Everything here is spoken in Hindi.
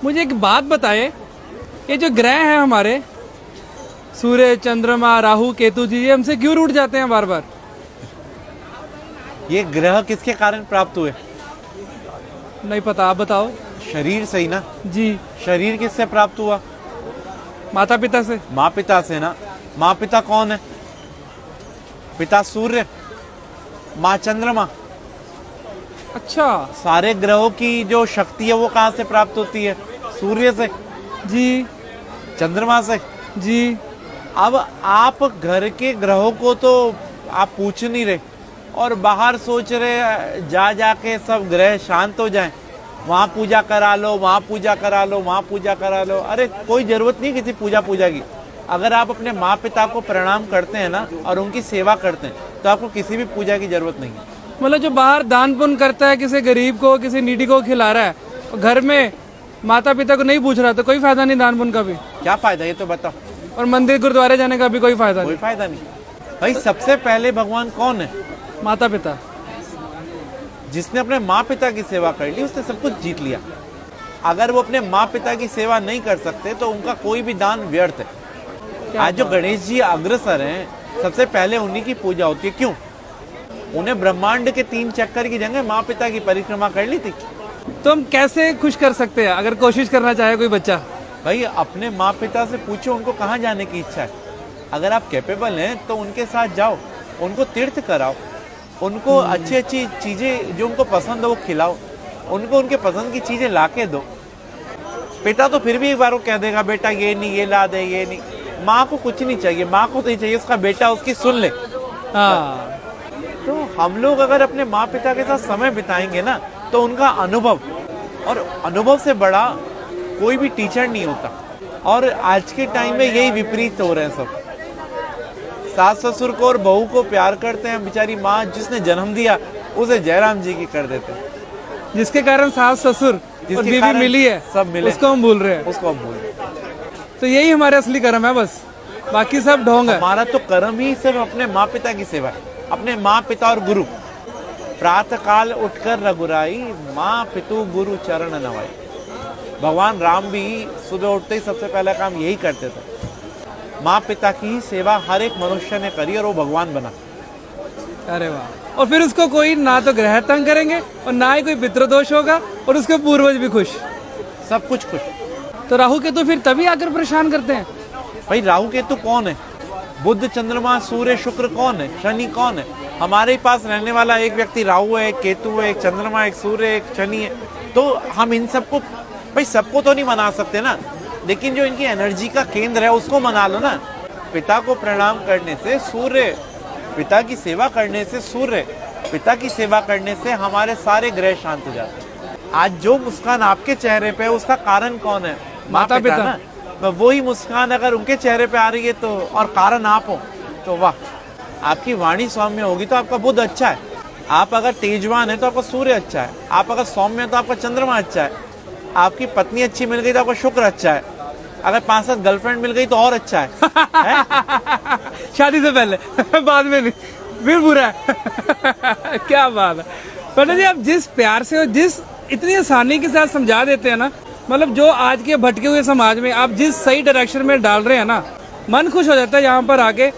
मुझे एक बात बताएं, ये जो ग्रह हैं हमारे सूर्य, चंद्रमा, राहु, केतु जी, ये हमसे क्यों रूठ जाते हैं बार बार? ये ग्रह किसके कारण प्राप्त हुए? नहीं पता, आप बताओ। शरीर से ही ना। जी। शरीर किससे प्राप्त हुआ? माता पिता से। माँ पिता से ना। माँ पिता कौन है? पिता सूर्य, माँ चंद्रमा। अच्छा। सारे ग्रहों की जो शक्ति है वो कहाँ से प्राप्त होती है? सूर्य से। जी। चंद्रमा से। जी। अब आप घर के ग्रहों को तो आप पूछ नहीं रहे और बाहर सोच रहे जा जाके सब ग्रह शांत हो जाएं, वहाँ पूजा करा लो, वहाँ पूजा करा लो, वहाँ पूजा करा लो। अरे कोई जरूरत नहीं किसी पूजा की। अगर आप अपने माँ पिता को प्रणाम करते हैं ना और उनकी सेवा करते हैं तो आपको किसी भी पूजा की जरूरत नहीं है। मतलब जो बाहर दान पुण्य करता है, किसी गरीब को, किसी नीडी को खिला रहा है, और घर में माता पिता को नहीं पूछ रहा, तो कोई फायदा नहीं दान पुण्य का भी। क्या फायदा ये तो बताओ। और मंदिर गुरुद्वारे जाने का भी कोई फायदा कोई नहीं। फायदा नहीं। भाई सबसे पहले भगवान कौन है? माता पिता। जिसने अपने माँ पिता की सेवा कर ली उसने सब कुछ जीत लिया। अगर वो अपने माँ पिता की सेवा नहीं कर सकते तो उनका कोई भी दान व्यर्थ है। आज जो गणेश जी अग्रसर हैं, सबसे पहले उन्हीं की पूजा होती है। क्यों? उन्हें ब्रह्मांड के 3 चक्कर की जगह माँ पिता की परिक्रमा कर ली थी। तो हम कैसे खुश कर सकते हैं अगर कोशिश करना चाहे कोई बच्चा? भाई अपने माँ पिता से पूछो उनको कहाँ जाने की इच्छा है। अगर आप कैपेबल हैं तो उनके साथ जाओ, उनको तीर्थ कराओ, उनको अच्छी अच्छी चीजें जो उनको पसंद हो वो खिलाओ, उनको उनके पसंद की चीजें ला के दो। पिता तो फिर भी एक बार वो कह देगा बेटा ये नहीं, ये ला दे, ये नहीं। माँ को कुछ नहीं चाहिए, माँ को तो ये चाहिए उसका बेटा उसकी सुन ले। हाँ। तो हम लोग अगर अपने माँ पिता के साथ समय बिताएंगे ना तो उनका अनुभव, और अनुभव से बड़ा कोई भी टीचर नहीं होता। और आज के टाइम में यही विपरीत हो रहे हैं सब। सास ससुर को और बहू को प्यार करते हैं, बेचारी माँ जिसने जन्म दिया उसे जयराम जी की कर देते हैं। जिसके कारण सास ससुर और बीवी मिली है, सब मिले, उसको हम भूल रहे हैं। उसको हम भूल रहे हैं। तो यही हमारे असली कर्म है, बस बाकी सब ढोंग है। हमारा तो कर्म ही सिर्फ अपने माँ पिता की सेवा है, अपने माँ पिता और गुरु। प्रातः काल उठकर रघुराई, माँ पितु गुरु चरण नवाई। भगवान राम भी सुबह उठते ही सबसे पहला काम यही करते थे। माँ पिता की ही सेवा हर एक मनुष्य ने करी और वो भगवान बना। अरे वाह। और फिर उसको कोई ना तो ग्रह तंग करेंगे और ना ही कोई पितृदोष होगा, और उसके पूर्वज भी खुश, सब कुछ खुश। तो राहु केतु फिर तभी आकर परेशान करते हैं। भाई राहु केतु कौन है? बुध, चंद्रमा, सूर्य, शुक्र कौन है? शनि कौन है? हमारे ही पास रहने वाला एक व्यक्ति राहु है, एक केतु है, एक चंद्रमा, एक सूर्य, एक शनि है। तो हम इन सबको, भाई सबको तो नहीं मना सकते ना, लेकिन जो इनकी एनर्जी का केंद्र है उसको मना लो ना। पिता को प्रणाम करने से सूर्य, पिता की सेवा करने से सूर्य, पिता की सेवा करने से हमारे सारे ग्रह शांत हो जाते हैं। आज जो मुस्कान आपके चेहरे पे है उसका कारण कौन है? माता पिता ना। तो वही मुस्कान अगर उनके चेहरे पे आ रही है तो, और कारण आप हो, तो वाह। आपकी वाणी सौम्य होगी तो आपका बुध अच्छा है। आप अगर तेजवान है तो आपका सूर्य अच्छा है। आप अगर सौम्य है तो आपका चंद्रमा अच्छा है। आपकी पत्नी अच्छी मिल गई तो आपका शुक्र अच्छा है। अगर 5-7 गर्लफ्रेंड मिल गई तो और अच्छा है, है? शादी से पहले बाद में नहीं, फिर बुरा है। क्या बात है पंडित जी, आप जिस प्यार से और जिस इतनी आसानी के साथ समझा देते हैं ना, मतलब जो आज के भटके हुए समाज में आप जिस सही डायरेक्शन में डाल रहे हैं ना, मन खुश हो जाता है यहाँ पर आके।